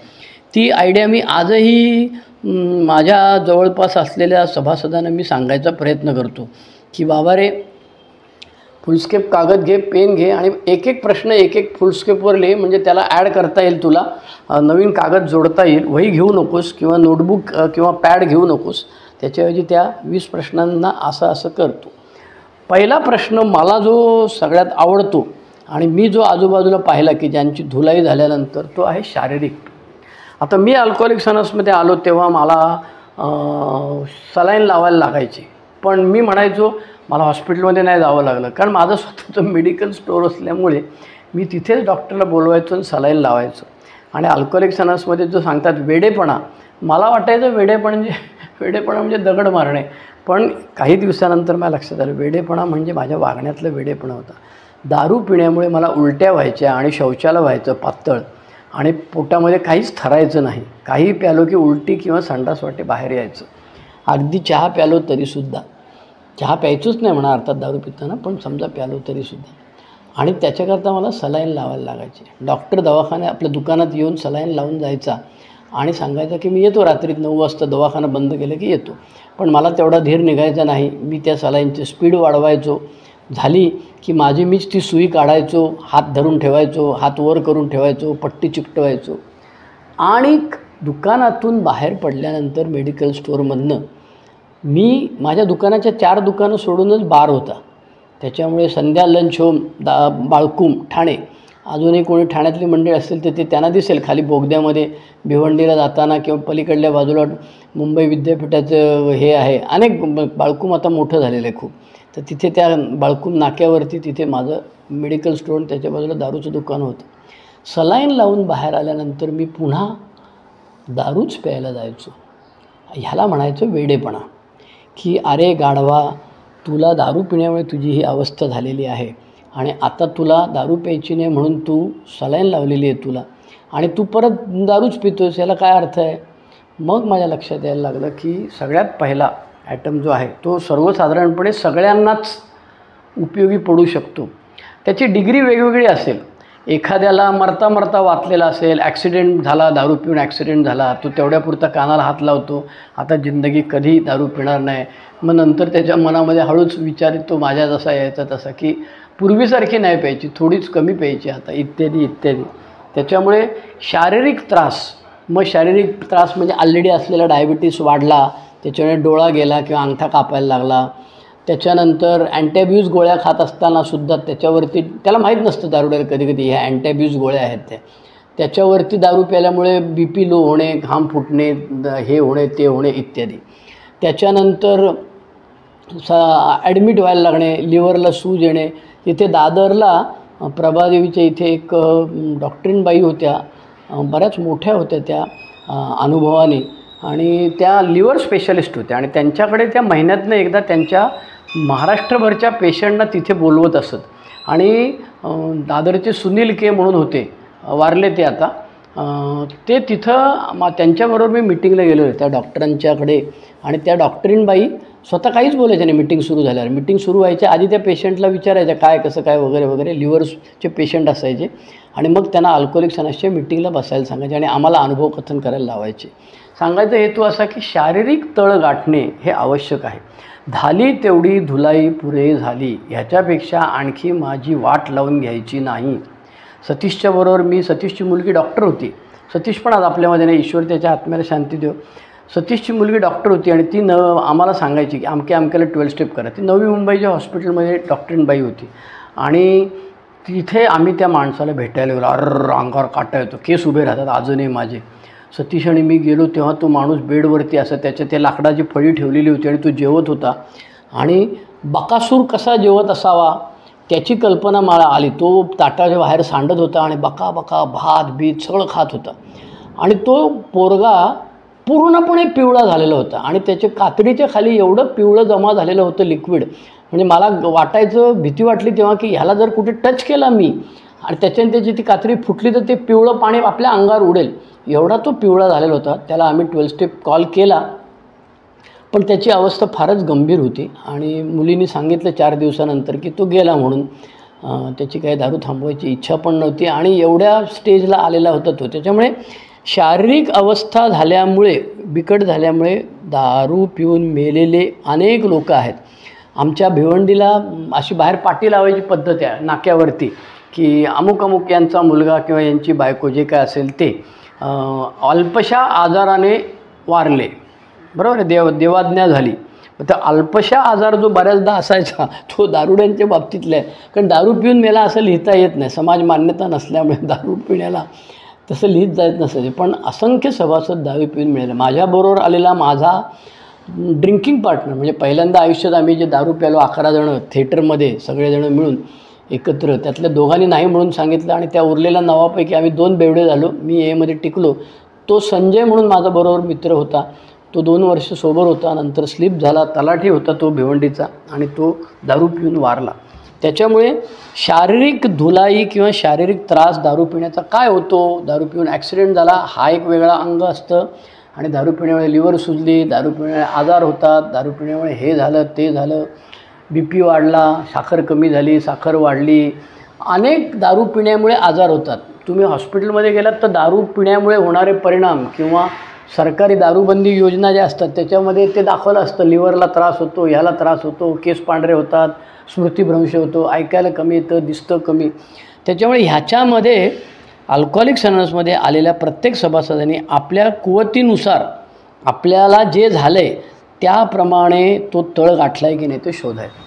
ती आयडिया मी आजही माझ्या जवळपास असलेल्या सभासदांना मी सांगायचा प्रयत्न करतो की बाबा रे, फुलस्केप कागद घे, पेन घे आणि एक एक प्रश्न एक एक फुलस्केपवर लिहि, म्हणजे त्याला ॲड करता येईल, तुला नवीन कागद जोडता येईल. वही घेऊ नकोस किंवा नोटबुक किंवा पॅड घेऊ नकोस, त्याच्याऐवजी त्या 20 प्रश्नांना असं करतो. पहिला प्रश्न मला जो सगळ्यात आवडतो आणि मी जो आजूबाजूला पाहिला की ज्यांची धुलाई झाल्यानंतर, तो आहे शारीरिक. आता मी अल्कोहोलिक्स अनॉनिमसमध्ये आलो तेव्हा मला सलाईन लावायला लागायची, पण मी म्हणायचो मला हॉस्पिटलमध्ये नाही जावं लागलं, कारण माझं स्वतःचं मेडिकल स्टोअर असल्यामुळे मी तिथेच डॉक्टरला बोलवायचो आणि सलाईन लावायचो. आणि अल्कोहोलिक्स अनॉनिमसमध्ये जो सांगतात वेडेपणा, मला वाटायचं वेडेपणा म्हणजे दगड मारणे, पण काही दिवसानंतर मला लक्षात आलं वेडेपणा म्हणजे माझ्या वागण्यातलं वेडेपणा होता. दारू पिण्यामुळे मला उलट्या व्हायच्या आणि शौचाला व्हायचं पातळ आणि पोटामध्ये काहीच ठरायचं नाही. काही प्यालो की उलटी किंवा संडास वाटे बाहेर यायचं. अगदी चहा प्यालो तरीसुद्धा, चहा प्यायचंच नाही म्हणा अर्थात दारू पिताना, पण समजा प्यालो तरीसुद्धा. आणि त्याच्याकरता मला सलाईन लावायला लागायची. डॉक्टर दवाखान्यात आपल्या दुकानात येऊन सलाईन लावून जायचा आणि सांगायचा की मी येतो रात्री 9 वाजता, दवाखाना बंद केलं की येतो. पण मला तेवढा धीर निघायचा नाही. मी त्या सलाईनची स्पीड वाढवायचो. झाली की मीच ती सुई काढायचो, हात धरून ठेवायचो, हात वर करून ठेवायचो, पट्टी चिकटवायचो. आणि दुकानातून बाहेर पडल्यानंतर मेडिकल स्टोअरमधनं मी माझ्या दुकानाच्या 4 दुकानं सोडूनच बार होता. त्याच्यामुळे संध्या लंच होम बाळकूम ठाणे, अजूनही कोणी ठाण्यातली मंडळी असतील तर ते त्यांना दिसेल खाली बोगद्यामध्ये भिवंडीला जाताना किंवा पलीकडल्या बाजूला मुंबई विद्यापीठाचं हे आहे. अनेक बाळकूम आता मोठं झालेलं आहे खूप, तर तिथे त्या बाळकूम नाक्यावरती तिथे माझं मेडिकल स्टोअर, त्याच्या बाजूला दारूचं दुकान होतं. सलाईन लावून बाहेर आल्यानंतर मी पुन्हा दारूच प्यायला जायचो. ह्याला म्हणायचं वेडेपणा, की अरे गाढवा, तुला दारू पिण्यामुळे तुझी ही अवस्था झालेली आहे आणि आता तुला दारू प्यायची नाही म्हणून तू सलाईन लावलेली आहे तुला, आणि तू परत दारूच पितोस, याला काय अर्थ आहे. मग माझ्या लक्षात यायला लागलं की सगळ्यात पहिला ॲटम जो आहे तो सर्वसाधारणपणे सगळ्यांनाच उपयोगी पडू शकतो. त्याची डिग्री वेगवेगळी असेल. एखाद्याला मरता मरता वाचलेला असेल, ॲक्सिडेंट झाला, दारू पिऊन ॲक्सिडेंट झाला, तो तेवढ्यापुरता कानाला हात लावतो, आता जिंदगी कधी दारू पिणार नाही. मग नंतर त्याच्या मनामध्ये हळूच विचार येतो माझ्या जसा यायचा तसा, की पूर्वीसारखी नाही प्यायची, थोडीच कमी प्यायची आता, इत्यादी इत्यादी. त्याच्यामुळे शारीरिक त्रास, मग शारीरिक त्रास म्हणजे ऑलरेडी असलेला डायबिटीस वाढला, त्याच्यामुळे डोळा गेला किंवा अंगठा कापायला लागला. त्याच्यानंतर अँटीअब्यूज गोळ्या खात असतानासुद्धा त्याच्यावरती, त्याला माहीत नसतं दारुड्याला कधी कधी ह्या अँटीअब्यूज गोळ्या आहेत त्याच्यावरती दारू प्यायल्यामुळे BP लो होणे, घाम फुटणे, हे होणे ते होणे इत्यादी. त्याच्यानंतर ॲडमिट व्हायला लागणे, लिव्हरला सूज येणे. इथे दादरला प्रभादेवीच्या इथे एक डॉक्टरीनबाई होत्या, बऱ्याच मोठ्या होत्या त्या अनुभवाने, आणि त्या लिव्हर स्पेशलिस्ट होत्या आणि त्यांच्याकडे त्या महिन्यातनं एकदा त्यांच्या महाराष्ट्रभरच्या पेशंटना तिथे बोलवत असत. आणि दादरचे सुनील के म्हणून होते, वारले ते आता, ते तिथं त्यांच्याबरोबर मी मिटिंगला गेलो होते त्या डॉक्टरांच्याकडे. आणि त्या डॉक्टरीनबाई स्वतः काहीच बोलायच्या नाही. मिटिंग सुरू झाल्यावर, मिटिंग सुरू व्हायच्या आधी त्या पेशंटला विचारायच्या काय कसं काय वगैरे वगैरे. लिव्हरचे पेशंट असायचे आणि मग त्यांना अल्कोहोलिक अनॉनिमसच्या मीटिंगला बसायला सांगायचे आणि आम्हाला अनुभव कथन करायला लावायचे. सांगायचा हेतू असा की शारीरिक तळ गाठणे हे आवश्यक आहे. झाली तेवढी धुलाई पुरे झाली, ह्याच्यापेक्षा आणखी माझी वाट लावून घ्यायची नाही. सतीशच्या बरोबर सतीशची मुलगी डॉक्टर होती. सतीश पण आज आपल्यामध्ये नाही, ईश्वर त्याच्या आत्म्याला शांती देव. सतीशची मुलगी डॉक्टर होती आणि ती आम्हाला सांगायची की अमक्याला 12 स्टेप करा. ती नवी मुंबईच्या हॉस्पिटलमध्ये डॉक्टरीनबाई होती आणि तिथे आम्ही त्या माणसाला भेटायला गेलो. अंगावर काटा येतो, केस उभे राहतात अजूनही माझे. सतीश आणि मी गेलो तेव्हा तो माणूस बेडवरती असं त्याच्या त्या लाकडाची फळी ठेवलेली होती आणि तो जेवत होता आणि बकासूर कसा जेवत असावा त्याची कल्पना मला आली. तो ताटाच्या बाहेर सांडत होता आणि बका बका भात बीत सगळं खात होता आणि तो पोरगा पूर्णपणे पिवळा झालेला होता आणि त्याच्या कातडीच्या खाली एवढं पिवळं जमा झालेलं होतं लिक्विड. म्हणजे मला वाटायचं, भीती वाटली तेव्हा की ह्याला जर कुठे टच केला मी आणि त्याच्याने त्याची ती कातडी फुटली तर ते पिवळं पाणी आपल्या अंगावर उडेल, एवढा तो पिवळा झालेला होता. त्याला आम्ही 12 स्टेप कॉल केला पण त्याची अवस्था फारच गंभीर होती आणि मुलींनी सांगितलं 4 दिवसानंतर की तो गेला म्हणून. त्याची काही दारू थांबवायची इच्छा पण नव्हती आणि एवढ्या स्टेजला आलेला होता तो. त्याच्यामुळे शारीरिक अवस्था झाल्यामुळे, बिकट झाल्यामुळे दारू पिऊन मेलेले अनेक लोक आहेत. आमच्या भिवंडीला अशी बाहेर पाटी लावायची पद्धत आहे नाक्यावरती की अमुक अमुक यांचा मुलगा किंवा यांची बायको जे काय असेल ते अल्पशा आजाराने वारले, बरोबर आहे, देवाज्ञा झाली. तर अल्पशा आजार जो बऱ्याचदा असायचा तो दारुड्यांच्या बाबतीतला आहे. कारण दारू पिऊन मेला असं लिहिता येत नाही, समाज मान्यता नसल्यामुळे दारू पिण्याला तसं लिहित जात नसायचे. पण असंख्य सभासद दारू पिऊन मिळाले. माझ्याबरोबर आलेला माझा ड्रिंकिंग पार्टनर, म्हणजे पहिल्यांदा आयुष्यात आम्ही जे दारू प्यालो 11 जणं थिएटरमध्ये सगळेजणं मिळून एकत्र, त्यातल्या दोघांनी नाही म्हणून सांगितलं आणि त्या उरलेल्या 9पैकी आम्ही 2 बेवडे झालो. मी एमध्ये टिकलो. तो संजय म्हणून माझा बरोबर मित्र होता, तो 2 वर्ष सोबर होता, नंतर स्लिप झाला. तलाठी होता तो भिवंडीचा आणि तो दारू पिऊन वारला. त्याच्यामुळे शारीरिक धुलाई किंवा शारीरिक त्रास दारू पिण्याचा काय होतो, दारू पिऊन ॲक्सिडेंट झाला हा एक वेगळा अंग असतं आणि दारू पिण्यामुळे लिव्हर सुजली, दारू पिण्यामुळे आजार होतात, दारू पिण्यामुळे हे झालं ते झालं, BP वाढला, साखर कमी झाली, साखर वाढली, अनेक दारू पिण्यामुळे आजार होतात. तुम्ही हॉस्पिटलमध्ये गेलात तर दारू पिण्यामुळे होणारे परिणाम किंवा सरकारी दारूबंदी योजना ज्या असतात त्याच्यामध्ये ते दाखवलं असतं. लिव्हरला त्रास होतो, ह्याला त्रास होतो, केस पांढरे होतात, स्मृतिभ्रंश होतो, ऐकायला कमी येतं, दिसतं कमी. त्याच्यामुळे ह्याच्यामध्ये अल्कोहोलिक अनॉनिमसमध्ये आलेल्या प्रत्येक सभासदांनी आपल्या कुवतीनुसार आपल्याला जे झालं आहे त्याप्रमाणे तो तळ गाठला आहे की नाही ते शोधायचं.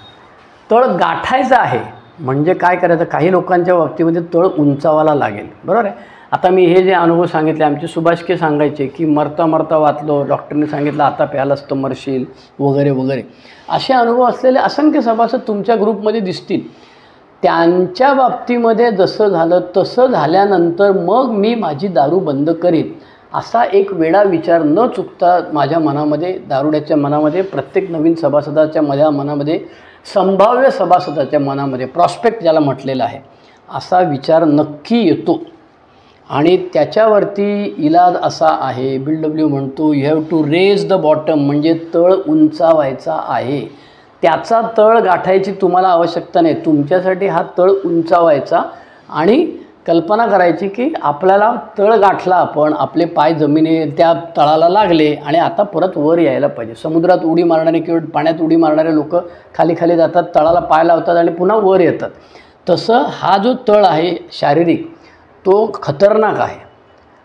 तळ गाठायचा आहे म्हणजे काय करायचं, काही लोकांच्या बाबतीमध्ये तळ उंचावाला लागेल, बरोबर आहे. आता मी हे जे अनुभव सांगितले, आमचे सुभाषके सांगायचे की मरता मरता वाचलो, डॉक्टरने सांगितलं आता प्यालाच तर मरशील वगैरे वगैरे. असे अनुभव असलेले असंख्य सभासद तुमच्या ग्रुपमध्ये दिसतील. त्यांच्या बाबतीमध्ये जसं झालं तसं झाल्यानंतर मग मी माझी दारू बंद करीन असा एक वेडा विचार न चुकता माझ्या मनामध्ये, दारुड्याच्या मनामध्ये, प्रत्येक नवीन सभासदाच्या माझ्या मनामध्ये, संभाव्य सभासदाच्या मनामध्ये, प्रॉस्पेक्ट ज्याला म्हटलेलं आहे, असा विचार नक्की येतो. आणि त्याच्यावरती इलाज असा आहे, BW म्हणतो you have to raise the bottom, म्हणजे तळ उंचावायचा आहे. त्याचा तळ गाठायची तुम्हाला आवश्यकता नाही, तुमच्यासाठी हा तळ उंचावायचा आणि कल्पना करायची की आपल्याला तळ गाठला, आपण आपले पाय जमिनी त्या तळाला लागले आणि आता परत वर यायला पाहिजे. समुद्रात उडी मारणारे किंवा पाण्यात उडी मारणारे लोक खाली खाली जातात, तळाला पाय लावतात आणि पुन्हा वर येतात. तसं हा जो तळ आहे शारीरिक तो खतरनाक आहे.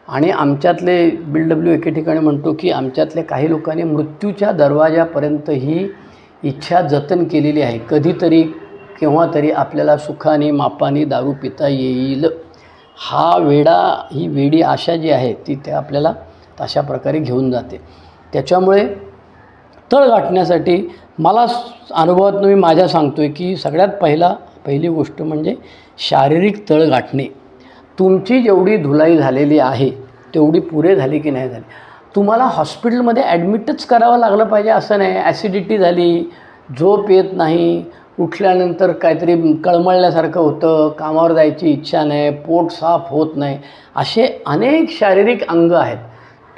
आणि आमच्यातले BW एके ठिकाणी म्हणतो की आमच्यातले काही लोकांनी मृत्यूच्या दरवाजापर्यंत ही इच्छा जतन केलेली आहे, कधीतरी केव्हा तरी आपल्याला सुखाने मापाने दारू पिता येईल. हा वेडा, ही वेडी आशा जी आहे ती त्या आपल्याला अशा प्रकारे घेऊन जाते. त्याच्यामुळे तळ गाठण्यासाठी मला अनुभवातून मी माझ्या सांगतो आहे की सगळ्यात पहिली गोष्ट म्हणजे शारीरिक तळ गाठणे. तुमची जेवढी धुलाई झालेली आहे तेवढी पुरे झाली की नाही झाली. तुम्हाला हॉस्पिटलमध्ये ॲडमिटच करावं लागलं पाहिजे असं नाही. ॲसिडिटी झाली, झोप येत नाही, उठल्यानंतर काहीतरी कळमळल्यासारखं होतं, कामावर जायची इच्छा नाही, पोट साफ होत नाही, असे अनेक शारीरिक अंग आहेत.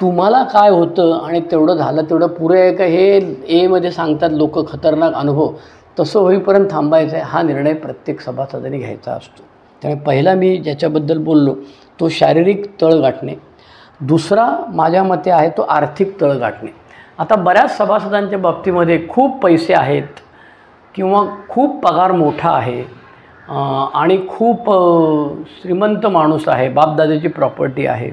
तुम्हाला काय होतं आणि तेवढं झालं तेवढं पुरे आहे का हे एमध्ये सांगतात लोक, खतरनाक अनुभव. तसं होईपर्यंत थांबायचं आहे, हा निर्णय प्रत्येक सभासदाने घ्यायचा असतो. त्यामुळे पहिला मी ज्याच्याबद्दल बोललो तो शारीरिक तळ गाठणे. दुसरा माझ्या मते आहे तो आर्थिक तळ गाठणे. आता बऱ्याच सभासदांच्या बाबतीमध्ये खूप पैसे आहेत किंवा खूप पगार मोठा आहे आणि खूप श्रीमंत माणूस आहे, बापदादाची प्रॉपर्टी आहे,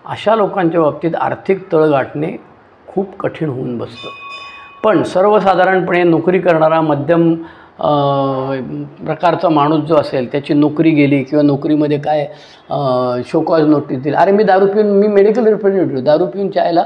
अशा लोकांच्या बाबतीत आर्थिक तळ गाठणे खूप कठीण होऊन बसतं. पण सर्वसाधारणपणे नोकरी करणारा मध्यम प्रकारचा माणूस जो असेल, त्याची नोकरी गेली किंवा नोकरीमध्ये काय शोकॉज नोटीस दिली. अरे मी मेडिकल रिप्रेझेंटेटिव्ह, दारू पिऊन चायला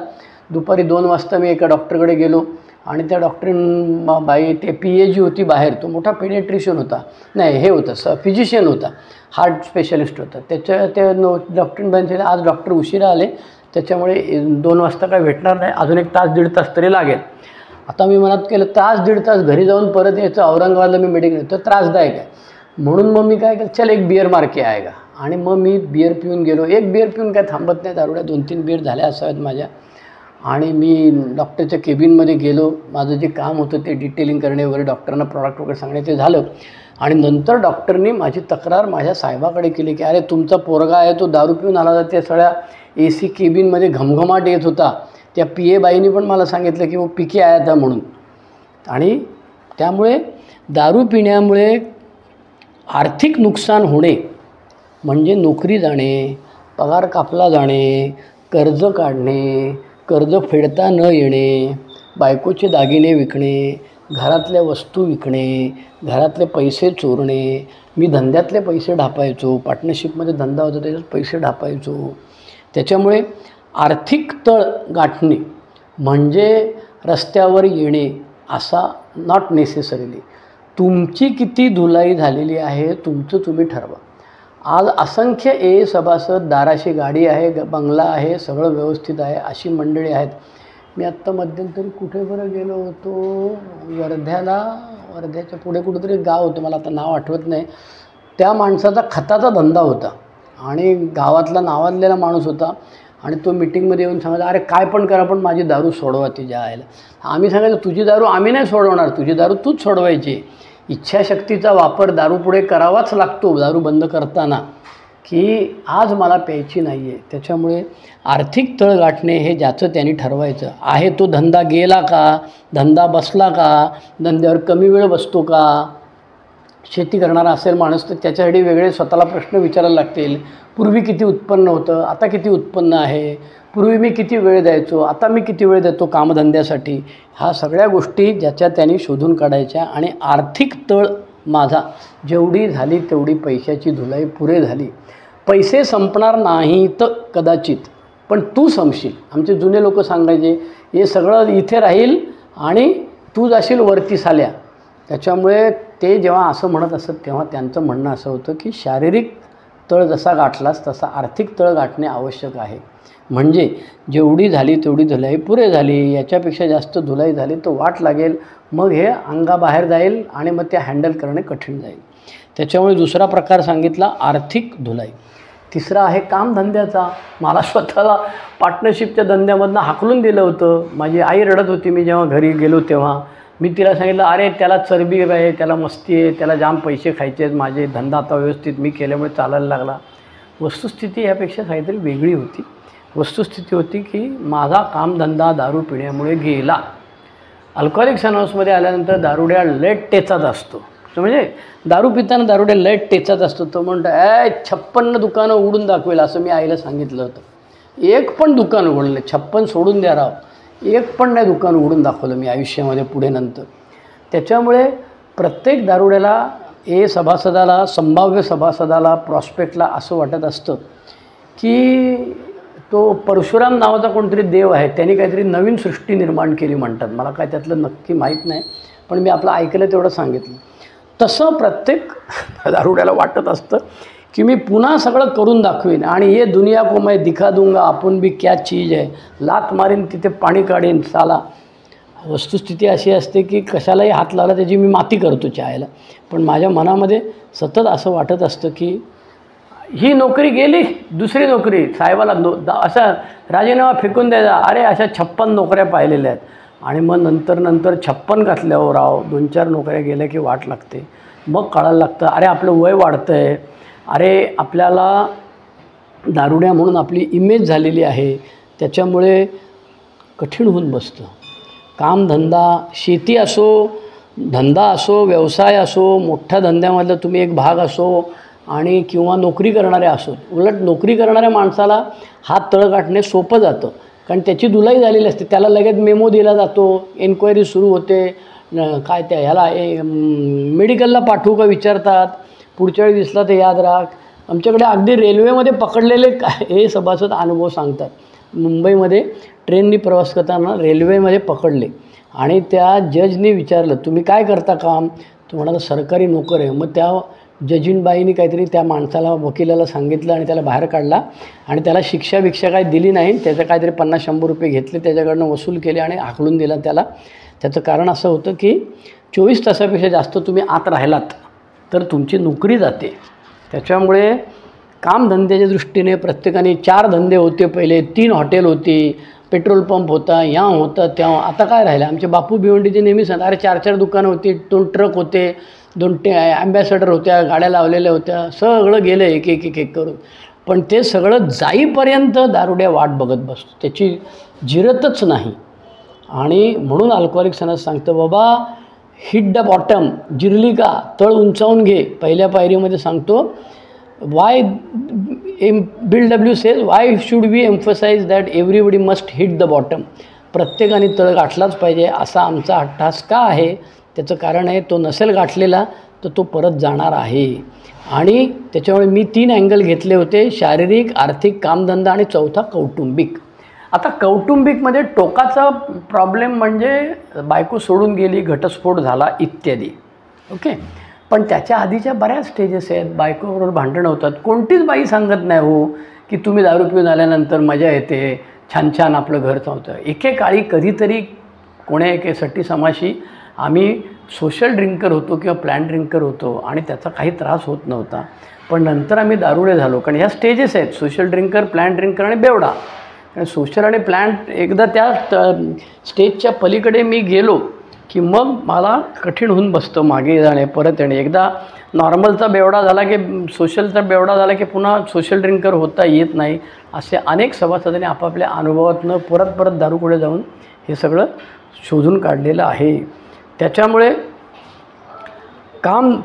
दुपारी 2 वाजता मी एका डॉक्टरकडे गेलो आणि त्या डॉक्टरीन बाई ते PhD होती बाहेर, तो मोठा पेडिट्रिशियन होता, नाही हे होता फिजिशियन होता, हार्ट स्पेशलिस्ट होता. त्या डॉक्टरीन बाईंचे आज डॉक्टर उशिरा आले त्याच्यामुळे 2 वाजता काय भेटणार नाही, अजून 1 तास 1.5 तास तरी लागेल. आता मी मनात केलं 1.5 तास घरी जाऊन परत यायचं, औरंगाबादला मी मेडिकल, तर त्रासदायक आहे. म्हणून मग मी काय केलं, चल 1 बियर मार्के आएगा, आणि मग मी बियर पिऊन गेलो. 1 बियर पिऊन काय थांबत नाही, दारुड्या 2-3 बियर झाल्या असाव्यात माझ्या. आणि मी डॉक्टरच्या केबिनमध्ये गेलो. माझं जे काम होतं ते डिटेलिंग करणे वगैरे, डॉक्टरांना प्रॉडक्ट वगैरे सांगणे ते झालं. आणि नंतर डॉक्टरनी माझी तक्रार माझ्या साहेबाकडे केली की अरे तुमचा पोरगा आहे तो दारू पिऊन आला, तर त्या सगळ्या AC केबिनमध्ये घमघमाट येत होता. त्या PA बाईंनी पण मला सांगितलं की वो पिके आया था म्हणून. आणि त्यामुळे दारू पिण्यामुळे आर्थिक नुकसान होणे म्हणजे नोकरी जाणे, पगार कापला जाणे, कर्ज काढणे, कर्ज फेडता न येणे, बायकोचे दागिने विकणे, घरातल्या वस्तू विकणे, घरातले पैसे चोरणे. मी धंद्यातले पैसे ढापायचो, पार्टनरशिपमध्ये धंदा होता त्याच्यात पैसे ढापायचो. त्याच्यामुळे आर्थिक तळ गाठणे म्हणजे रस्त्यावर येणे असा नॉट नेसेसरीली. तुमची किती धुलाई झालेली आहे तुमचं तुम्ही ठरवा. आज असंख्य सभासद, दाराशी गाडी आहे, बंगला आहे, सगळं व्यवस्थित आहे, अशी मंडळी आहेत. मी आत्ता मध्यंतरी कुठे बरं गेलो होतो, वर्ध्याच्या पुढे कुठेतरी गाव होतं, मला आता नाव आठवत नाही. त्या माणसाचा खताचा धंदा होता आणि गावातला नावाजलेला माणूस होता. आणि तो मिटिंगमध्ये येऊन सांगायचा अरे काय पण करा पण माझी दारू सोडवा तिच्या आईला. आम्ही सांगायचं तुझी दारू आम्ही नाही सोडवणार, तुझी दारू तूच सोडवायची. इच्छाशक्तीचा वापर दारूपुढे करावाच लागतो, दारू बंद करताना, की आज मला प्यायची नाही आहे. त्याच्यामुळे आर्थिक तळ गाठणे हे ज्याचं त्यांनी ठरवायचं आहे. तो धंदा गेला का, धंदा बसला का, धंद्यावर कमी वेळ बसतो का. शेती करणारा असेल माणूस तर त्याच्यासाठी वेगळे स्वतःला प्रश्न विचारायला लागतील. पूर्वी किती उत्पन्न होतं, आता किती उत्पन्न आहे, पूर्वी मी किती वेळ द्यायचो, आता मी किती वेळ देतो कामधंद्यासाठी. ह्या सगळ्या गोष्टी ज्याच्या त्यांनी शोधून काढायच्या. आणि आर्थिक तळ माझा जेवढी झाली तेवढी पैशाची धुलाई पुरे झाली. पैसे संपणार नाहीत कदाचित, पण तू संपशील. आमचे जुने लोक सांगायचे हे सगळं इथे राहील आणि तू जाशील वरती साल्या. त्याच्यामुळे ते जेव्हा असं म्हणत असत तेव्हा त्यांचं म्हणणं असं होतं की शारीरिक तळ जसा गाठलास तसा आर्थिक तळ गाठणे आवश्यक आहे. म्हणजे जेवढी झाली तेवढी धुलाई पुरे झाली, याच्यापेक्षा जास्त धुलाई झाली तर वाट लागेल, मग हे अंगाबाहेर जाईल आणि मग ते हँडल करणे कठीण जाईल. त्याच्यामुळे दुसरा प्रकार सांगितला आर्थिक धुलाई. तिसरा आहे कामधंद्याचा. मला स्वतःला पार्टनरशिपच्या धंद्यामधनं हाकलून दिलं होतं. माझी आई रडत होती मी जेव्हा घरी गेलो तेव्हा. मी तिला सांगितलं अरे त्याला चरबी आहे, त्याला मस्ती आहे, त्याला जाम पैसे खायचे आहेत, माझे धंदा आता व्यवस्थित मी केल्यामुळे चालायला लागला. वस्तुस्थिती यापेक्षा काहीतरी वेगळी होती. वस्तुस्थिती होती की माझा कामधंदा दारू पिण्यामुळे गेला. अल्कोहोलिक्स अनॉनिमसमध्ये आल्यानंतर दारुड्या लेट टेचात असतो. म्हणजे दारू पिताना दारुड्या लेट टेचात असतो. तो म्हणतो 56 दुकानं उघडून दाखवेल असं मी आईला सांगितलं होतं. एक पण दुकान उघडलं नाही, 56 सोडून द्या राव, एक पण नाही दुकान उघडून दाखवलं मी आयुष्यामध्ये पुढे नंतर. त्याच्यामुळे प्रत्येक दारुड्याला सभासदाला, संभाव्य सभासदाला, प्रॉस्पेक्टला असं वाटत असतं की तो परशुराम नावाचा कोणतरी देव आहे, त्यांनी काहीतरी नवीन सृष्टी निर्माण केली म्हणतात. मला काय त्यातलं नक्की माहीत नाही, पण मी आपलं ऐकलं तेवढं सांगितलं. तसं प्रत्येक दारुड्याला वाटत असतं की मी पुन्हा सगळं करून दाखवीन आणि ये दुनिया को मैं दिखा दूंगा आपण भी क्या चीज आहे, लात मारीन तिथे पाणी काढीन साला. वस्तुस्थिती अशी असते की कशालाही हात लावला त्याची मी माती करतो चायला. पण माझ्या मनामध्ये सतत असं वाटत असतं की ही नोकरी गेली, दुसरी नोकरी साहेबाला असा राजीनामा फेकून द्यायचा. अरे अशा 56 नोकऱ्या पाहिलेल्या आहेत. आणि मग नंतर 56 घातल्यावर राव 2-4 नोकऱ्या गेल्या की वाट लागते. मग कळायला लागतं अरे आपलं वय वाढतं आहे, अरे आपल्याला दारुड्या म्हणून आपली इमेज झालेली आहे, त्याच्यामुळे कठीण होऊन बसतं. कामधंदा, शेती असो, धंदा असो, व्यवसाय असो, मोठ्या धंद्यामधला तुम्ही एक भाग असो आणि किंवा नोकरी करणारे असो, उलट नोकरी करणाऱ्या माणसाला हात तळ गाठणे सोपं जातं, कारण त्याची धुलाई झालेली असते. त्याला लगेच मेमो दिला जातो, एन्क्वायरी सुरू होते, काय त्या ह्याला मेडिकलला पाठवू का विचारतात, पुढच्या वेळी दिसला तर याद राख. आमच्याकडे अगदी रेल्वेमध्ये पकडलेले हे सभासद अनुभव सांगतात. मुंबईमध्ये ट्रेननी प्रवास करताना रेल्वेमध्ये पकडले आणि त्या जजनी विचारलं तुम्ही काय करता काम, तो म्हणाला सरकारी नोकर आहे. मग त्या जजीनबाईंनी काहीतरी त्या माणसाला, वकिलाला सांगितलं आणि त्याला बाहेर काढला आणि त्याला शिक्षा काही दिली नाही. त्याचं काहीतरी 50-100 रुपये घेतले, त्याच्याकडनं वसूल केले आणि हाकलून दिला त्याला. त्याचं कारण असं होतं की 24 तासापेक्षा जास्त तुम्ही आत राहिलात तर तुमची नोकरी जाते. त्याच्यामुळे कामधंद्याच्या दृष्टीने प्रत्येकाने 4 धंदे होते, पहिले 3 हॉटेल होती, पेट्रोल पंप होता, या होता तेव्हा. आता काय राहिलं? आमचे बापू भिवंडीचे नेहमी सांगतात, अरे 4 दुकानं होती, 2 ट्रक होते, 2 ॲम्बॅसेडर होत्या, गाड्या लावलेल्या होत्या, सगळं गेलं एक एक करून. पण ते सगळं जाईपर्यंत दारुड्या वाट बघत बसतो, त्याची जिरतच नाही. आणि म्हणून अल्कोहोलिक सनस सांगतं, बाबा हिट द बॉटम, जिरली का तळ उंचावून घे. पहिल्या पायरीमध्ये सांगतो, why Bill W says why should we emphasise that everybody must hit the bottom. प्रत्येकाने तळ गाठलाच पाहिजे असा आमचा अट्टहास का आहे? त्याचं कारण आहे, तो नसेल गाठलेला तर तो परत जाणार आहे. आणि त्याच्यामुळे मी 3 अँगल घेतले होते, शारीरिक, आर्थिक, कामधंदा आणि चौथा कौटुंबिक. आता कौटुंबिकमध्ये टोकाचा प्रॉब्लेम म्हणजे बायको सोडून गेली, घटस्फोट झाला इत्यादी. ओके, पण त्याच्या आधीच्या बऱ्याच स्टेजेस आहेत. बायकोबरोबर भांडणं होतात. कोणतीच बाई सांगत नाही हो की तुम्ही दारू पिऊन आल्यानंतर मजा येते, छान छान आपलं घर चालतं. एकेकाळी कधीतरी कोण्या एके सट्टी समाशी आम्ही सोशल ड्रिंकर होतो किंवा प्लॅन ड्रिंकर होतो आणि त्याचा काही त्रास होत नव्हता. पण नंतर आम्ही दारुडे झालो, कारण ह्या स्टेजेस आहेत, सोशल ड्रिंकर, प्लॅन ड्रिंकर आणि बेवडा. आणि सोशल आणि प्लॅन एकदा त्या स्टेजच्या पलीकडे मी गेलो की मग मला कठीण होऊन बसतं मागे जाणे, परत येणे. एकदा नॉर्मलचा बेवडा झाला की सोशलचा बेवडा झाला की पुन्हा सोशल ड्रिंकर होता येत नाही. असे अनेक सभासदांनी आपापल्या अनुभवातनं परत दारूकडे जाऊन हे सगळं शोधून काढलेलं आहे. त्याच्यामुळे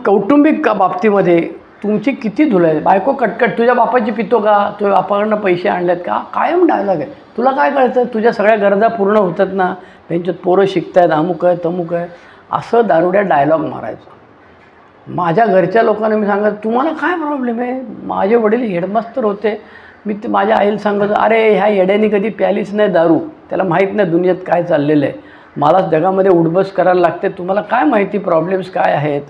कौटुंबिक बाबतीमध्ये तुमची किती धुलाई आहे. बायको कटकट, तुझ्या बापाची पितो का, तुझ्या बापाकडनं पैसे आणलेत का, कायम डायलॉग आहे. तुला काय कळतं, तुझ्या सगळ्या गरजा पूर्ण होतात ना, त्यांच्यात पोरं शिकतायत, अमुक आहे तमुक आहे, असं दारुड्या डायलॉग मारायचं. माझ्या घरच्या लोकांना मी सांगत, तुम्हाला काय प्रॉब्लेम आहे. माझे वडील हेडमास्तर होते. मी ते माझ्या आईला सांगत, अरे ह्या येड्यानी कधी प्यालीच नाही दारू, त्याला माहीत नाही दुनियेत काय चाललेलं आहे, मला जगामध्ये उडबस करायला लागते, तुम्हाला काय माहिती प्रॉब्लेम्स काय आहेत.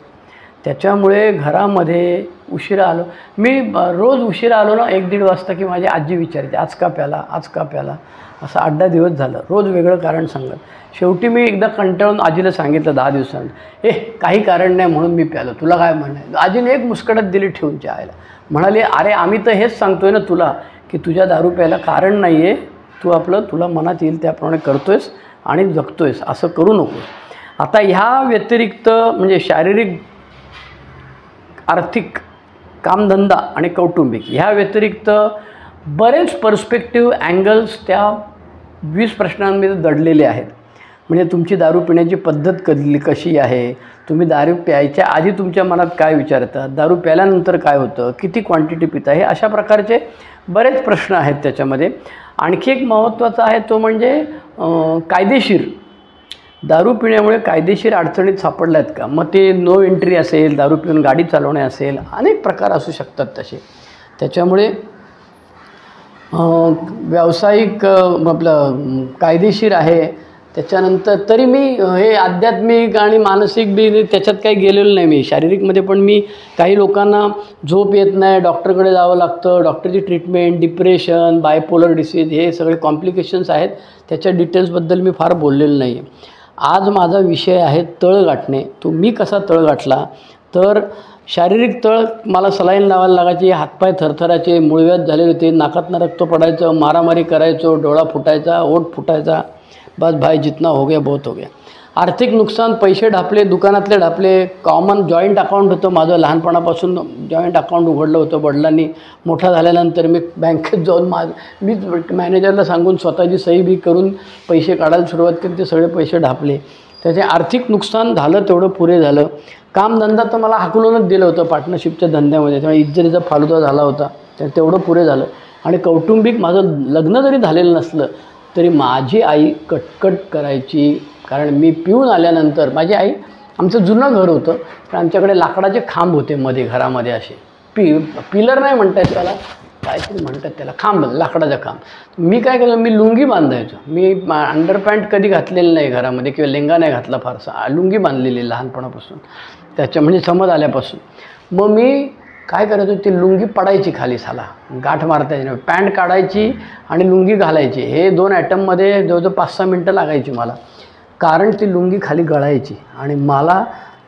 त्याच्यामुळे घरामध्ये उशिरा आलो मी, रोज उशिरा आलो ना 1-1.5 वाजता की माझी आजी विचारते, आज का प्याला, आज का प्याला. असं 8-10 दिवस झालं, रोज वेगळं कारण सांगत. शेवटी मी एकदा कंटाळून आजीला सांगितलं 10 दिवसांनी, काही कारण नाही म्हणून मी प्यालो, तुला काय म्हणणं. आजीने एक मुस्कटात दिली ठेवून चहायला. म्हणाले, अरे आम्ही तर हेच सांगतोय ना तुला की तुझ्या दारू प्यायला कारण नाही आहे, तू आपलं तुला मनात येईल त्याप्रमाणे करतोयस आणि जगतोयस, असं करू नकोस. आता ह्या व्यतिरिक्त म्हणजे शारीरिक, आर्थिक, कामधंदा आणि कौटुंबिक ह्या व्यतिरिक्त बरेच पर्स्पेक्टिव्ह अँगल्स त्या 20 प्रश्नांमध्ये दडलेले आहेत. म्हणजे तुमची दारू पिण्याची पद्धत कशी आहे, तुम्ही दारू प्यायच्या आधी तुमच्या मनात काय विचारतात, दारू प्यायल्यानंतर काय होतं, किती क्वांटिटी पिता, हे अशा प्रकारचे बरेच प्रश्न आहेत त्याच्यामध्ये. आणखी एक महत्त्वाचा आहे तो म्हणजे कायदेशीर, दारू पिण्यामुळे कायदेशीर अडचणीत सापडल्या आहेत का. मग ते नो एंट्री असेल, दारू पिऊन गाडी चालवणे असेल, अनेक प्रकार असू शकतात तसे. त्याच्यामुळे व्यावसायिक आपलं कायदेशीर आहे. त्याच्यानंतर तरी मी हे आध्यात्मिक आणि मानसिक बी त्याच्यात काही गेलेलो नाही. मी शारीरिकमध्ये पण मी काही लोकांना झोप येत नाही, डॉक्टरकडे जावं लागतं, डॉक्टरची ट्रीटमेंट, डिप्रेशन, बायपोलर डिसीज, हे सगळे कॉम्प्लिकेशन्स आहेत. त्याच्या डिटेल्सबद्दल मी फार बोललेलं नाही आहे. आज माझा विषय आहे तळ गाठणे. तो मी कसा तळ गाठला तर शारीरिक तळ, मला सलाईन लावायला लागायची, हातपाय थरथराचे, मुळव्याध झालेले होते, नाकातनं रक्त पडायचं, मारामारी करायचो, डोळा फुटायचा, ओठ फुटायचा, बस भाई जितना हो गया बहुत हो गया. आर्थिक नुकसान, पैसे ढापले, दुकानातले ढापले. कॉमन जॉईंट अकाउंट होतं माझं, लहानपणापासून जॉईंट अकाउंट उघडलं होतं वडिलांनी. मोठा झाल्यानंतर मी बँकेत जाऊन मीच मॅनेजरला सांगून स्वतःची सही बी करून पैसे काढायला सुरुवात केली. ते सगळे पैसे ढापले. त्याचे आर्थिक नुकसान झालं तेवढं पुरे झालं. कामधंदा तर मला हाकलूनच दिलं होतं पार्टनरशिपच्या धंद्यामध्ये, त्यामुळे इज्जतीचा फालुदा झाला होता, तर तेवढं पुरे झालं. आणि कौटुंबिक माझं लग्न जरी झालेलं नसलं तरी माझी आई कटकट करायची. कारण मी पिऊन आल्यानंतर माझी आई, आमचं जुनं घर होतं तर आमच्याकडे लाकडाचे खांब होते मध्ये घरामध्ये, असे पिलर नाही म्हणतात त्याला, काहीतरी म्हणतात त्याला, खांब, लाकडाचा खांब. मी काय केलं, मी लुंगी बांधायचो. मी अंडरपॅन्ट कधी घातलेलं नाही घरामध्ये किंवा लेंगा नाही घातला फारसा, लुंगी बांधलेली लहानपणापासून, त्याच्या म्हणजे समज आल्यापासून. मग मी काय करायचो, ती लुंगी पडायची खाली, साला गाठ मारता यायची नाही, पॅन्ट काढायची आणि लुंगी घालायची. हे 2 ॲटममध्ये जवळजवळ 5-6 मिनटं लागायची मला, कारण ती लुंगी खाली गळायची. आणि मला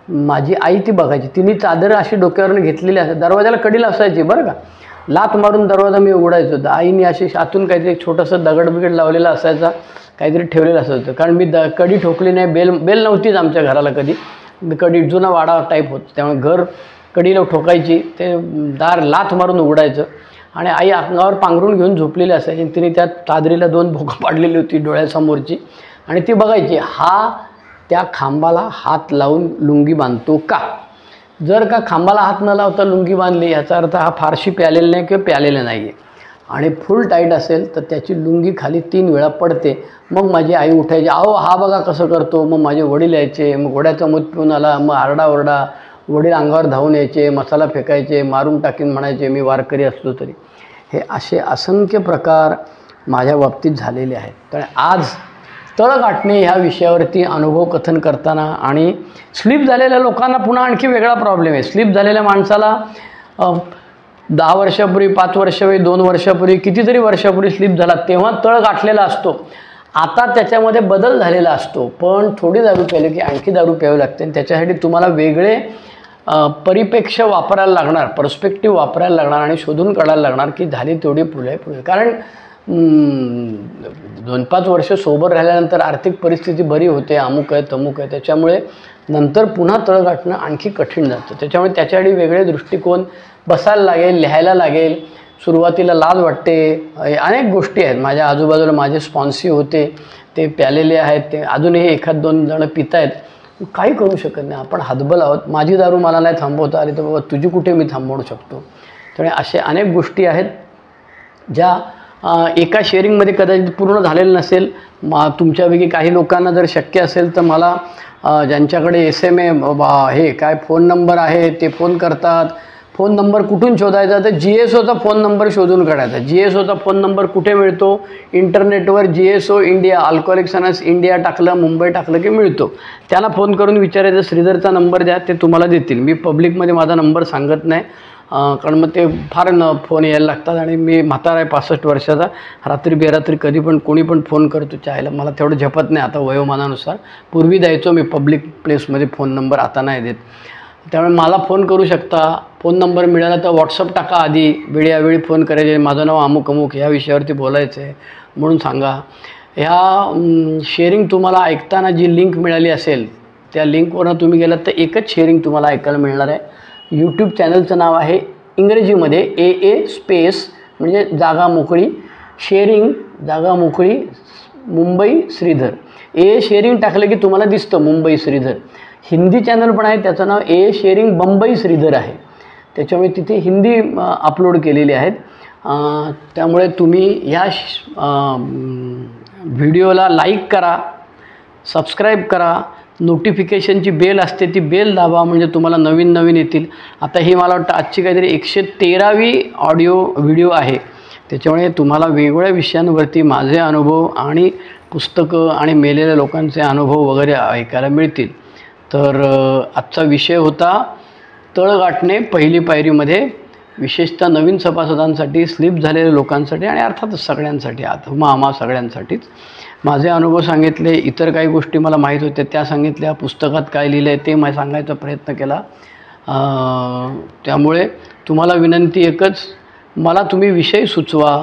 माझी आई ती बघायची, तिने चादर अशी डोक्यावरून घेतलेली असायची, दरवाजाला कडीला असायची बरं का, लाथ मारून दरवाजा मी उघडायचो. तर आईने अशी आतून काहीतरी छोटंसं दगड लावलेला असायचा, काहीतरी ठेवलेलं असायचं. कारण मी कडी ठोकली नाही, बेल नव्हतीच आमच्या घराला कधी, कडी जुना वाडा टाईप होतं, त्यामुळे घर कडीला ठोकायची, ते दार लाथ मारून उघडायचं. आणि आई अंगावर पांघरून घेऊन झोपलेली असायची. तिने त्या चादरीला 2 भोकं पाडलेली होती डोळ्यासमोरची, आणि ती बघायची हा त्या खांबाला हात लावून लुंगी बांधतो का. जर का खांबाला हात न लावता लुंगी बांधली याचा अर्थ हा फारशी प्यालेला नाही किंवा प्यालेला नाही आहे, आणि फुल टाईट असेल तर त्याची लुंगी खाली 3 वेळा पडते. मग माझी आई उठायची, अहो हा बघा कसं करतो. मग माझे वडील यायचे, मग घोड्याचा मूत पिऊन आला, मग आरडाओरडा, वडील अंगावर धावून यायचे, मसाला फेकायचे, मारून टाकीन म्हणायचे, मी वारकरी असलो तरी. हे असे असंख्य प्रकार माझ्या बाबतीत झालेले आहेत. तर आज तळ गाठणे ह्या विषयावरती अनुभव कथन करताना, आणि स्लिप झालेल्या लोकांना पुन्हा आणखी वेगळा प्रॉब्लेम आहे. स्लिप झालेल्या माणसाला 10 वर्षापूर्वी, 5 वर्षापूर्वी, 2 वर्षापूर्वी, कितीतरी वर्षापूर्वी स्लिप झाला तेव्हा तळ गाठलेला असतो. आता त्याच्यामध्ये बदल झालेला असतो, पण थोडी दारू प्यायली की आणखी दारू प्यावी लागते. आणि त्याच्यासाठी तुम्हाला वेगळे परिप्रेक्ष्य वापरायला लागणार, पर्स्पेक्टिव्ह वापरायला लागणार, आणि शोधून काढायला लागणार की झाली तेवढी पुढे. कारण 2-5 वर्ष सोबत राहिल्यानंतर आर्थिक परिस्थिती बरी होते, अमुक आहे तमुक आहे, त्याच्यामुळे नंतर पुन्हा तळ गाठणं आणखी कठीण जातं. त्याच्यामुळे त्याच्यासाठी वेगळे दृष्टिकोन, बसायला लागेल, लिहायला लागेल. सुरुवातीला लाज वाटते, अनेक गोष्टी आहेत. माझ्या आजूबाजूला माझे स्पॉन्सी होते, ते प्यालेले आहेत, ते अजूनही 1-2 जण पित आहेत, काही करू शकत नाही. आपण हतबल आहोत. माझी दारू मला नाही थांबवता आली तर बाबा तुझी कुठे मी थांबवू शकतो. त्यामुळे असे अनेक गोष्टी आहेत ज्या एका शेअरिंगमध्ये कदाचित पूर्ण झालेलं नसेल. तुमच्यापैकी काही लोकांना जर शक्य असेल तर मला ज्यांच्याकडे SMA हे काय फोन नंबर आहे ते फोन करतात. फोन नंबर कुठून शोधायचा, तर GSOचा फोन नंबर शोधून काढायचा. GSOचा फोन नंबर कुठे मिळतो, इंटरनेटवर GSO India, alcoholics anonymous India टाकलं, मुंबई टाकलं की मिळतो. त्याला फोन करून विचारायचं श्रीधरचा नंबर द्या, ते तुम्हाला देतील. मी पब्लिकमध्ये माझा नंबर सांगत नाही, कारण मग ते फार फोन यायला लागतात. आणि मी म्हातारा आहे, 65 वर्षाचा, रात्री बेरात्री कधी पण कोणी पण फोन करतो चायला, मला तेवढं झपत नाही आता वयोमानानुसार. पूर्वी द्यायचो मी पब्लिक प्लेसमध्ये फोन नंबर, आता नाही देत. त्यामुळे मला फोन करू शकता. फोन नंबर मिळाला तर व्हॉट्सअप टाका आधी, वेळोवेळी फोन करायचे, माझं नाव अमुक अमुक, ह्या विषयावरती बोलायचं आहे म्हणून सांगा. ह्या शेअरिंग तुम्हाला ऐकताना जी लिंक मिळाली असेल त्या लिंकवरनं तुम्ही गेलात तर एकच शेअरिंग तुम्हाला ऐकायला मिळणार आहे. यूट्यूब चॅनलचं नाव आहे इंग्रजीमध्ये AA स्पेस म्हणजे जागा मोकळी, शेअरिंग जागा मोकळी मुंबई श्रीधर. शेअरिंग टाकलं की तुम्हाला दिसतं मुंबई श्रीधर. हिंदी चॅनल पण आहे, त्याचं नाव शेअरिंग बंबई श्रीधर आहे. त्याच्यामुळे तिथे हिंदी अपलोड केलेले आहेत. त्यामुळे तुम्ही ह्या व्हिडिओला लाईक करा, सबस्क्राईब करा, नोटिफिकेशनची बेल असते ती बेल दाबा, म्हणजे तुम्हाला नवीन नवीन येतील. आता ही मला वाटतं आजची काहीतरी 113वी व्हिडिओ आहे. त्याच्यामुळे तुम्हाला वेगवेगळ्या विषयांवरती माझे अनुभव आणि पुस्तकं आणि मेलेल्या लोकांचे अनुभव वगैरे ऐकायला मिळतील. तर आजचा विषय होता तळ गाठणे पहिली पायरीमध्ये, विशेषतः नवीन सभासदांसाठी, स्लिप झालेल्या लोकांसाठी आणि अर्थातच सगळ्यांसाठी, आम्हा सगळ्यांसाठीच माझे अनुभव सांगितले. इतर काही गोष्टी मला माहीत होत्या त्या सांगितल्या. पुस्तकात काय लिहिलं आहे ते मला सांगायचा प्रयत्न केला. त्यामुळे तुम्हाला विनंती एकच, मला तुम्ही विषय सुचवा,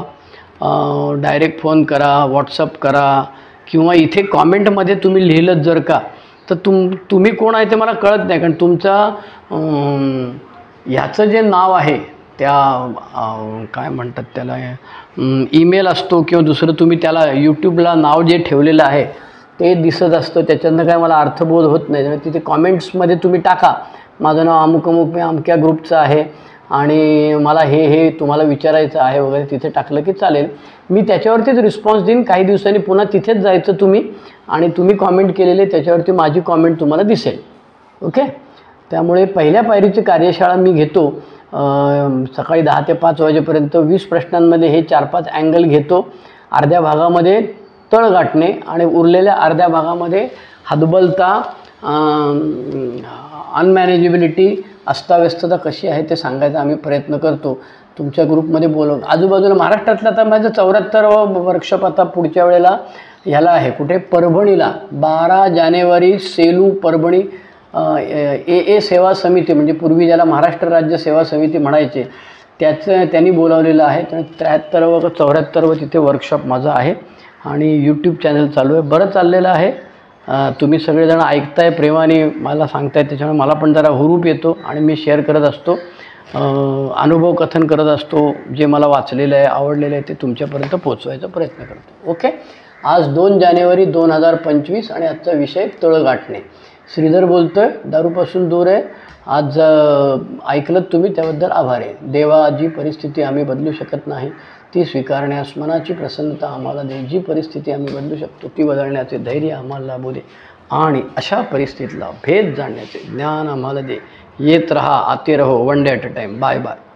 डायरेक्ट फोन करा, व्हॉट्सअप करा, किंवा इथे कॉमेंटमध्ये तुम्ही लिहिलं जर का तर तुम्ही कोण आहे ते मला कळत नाही, कारण तुमचा ह्याचं जे नाव आहे त्या काय म्हणतात त्याला, ईमेल असतो किंवा दुसरं तुम्ही त्याला यूट्यूबला नाव जे ठेवलेलं आहे ते दिसत असतं, त्याच्यातनं काय मला अर्थबोध होत नाही. त्यामुळे तिथे कॉमेंट्समध्ये तुम्ही टाका, माझं नाव अमुक अमुक, मी अमक्या ग्रुपचं आहे आणि मला हे तुम्हाला विचारायचं आहे वगैरे, तिथे टाकलं की चालेल. मी त्याच्यावरतीच रिस्पॉन्स देईन. काही दिवसांनी पुन्हा तिथेच जायचं तुम्ही, आणि तुम्ही कॉमेंट केलेले त्याच्यावरती माझी कॉमेंट तुम्हाला दिसेल. ओके. त्यामुळे पहिल्या पायरीची कार्यशाळा मी घेतो सकाळी 10 ते 5 वाजेपर्यंत. 20 प्रश्नांमध्ये हे 4-5 अँगल घेतो. अर्ध्या भागामध्ये तळ गाठणे आणि उरलेल्या अर्ध्या भागामध्ये हतबलता, अनमॅनेजेबिलिटी, अस्ताव्यस्तता कशी आहे ते सांगायचा आम्ही प्रयत्न करतो. तुमच्या ग्रुपमध्ये आजूबाजूला महाराष्ट्रातला आता माझं 74वं वर्कशॉप आता पुढच्या वेळेला ह्याला आहे, कुठे, परभणीला 12 जानेवारी सेलू परभणी ए सेवा समिती, म्हणजे पूर्वी ज्याला महाराष्ट्र राज्य सेवा समिती म्हणायचे, त्यांनी बोलावलेलं आहे. तर 73वं का 74वं तिथे वर्कशॉप माझं आहे आणि यूट्यूब चॅनल चालू आहे. बरं चाललेलं आहे. तुम्ही सगळेजण ऐकताय, प्रेमाने मला सांगताय, त्याच्यामुळे मला पण जरा हुरूप येतो आणि मी शेअर करत असतो, अनुभव कथन करत असतो. जे मला वाचलेलं आहे, आवडलेलं आहे ते तुमच्यापर्यंत पोचवायचा प्रयत्न करतो. ओके. आज 2 जानेवारी 2025 आणि आजचा विषय तळ गाठणे. श्रीधर बोलतोय, दारूपासून दूर आहे. आज ऐकलं तुम्ही त्याबद्दल आभार आहे. देवा, जी परिस्थिती आम्ही बदलू शकत नाही ती स्वीकारण्यास मनाची प्रसन्नता आम्हाला दे. जी परिस्थिती आम्ही बदलू शकतो ती बदलण्याचे धैर्य आम्हाला लाभू दे आणि अशा परिस्थितीला भेद जाणण्याचे ज्ञान आम्हाला दे. येत रहा, आते रहो, one day at a time. Bye bye.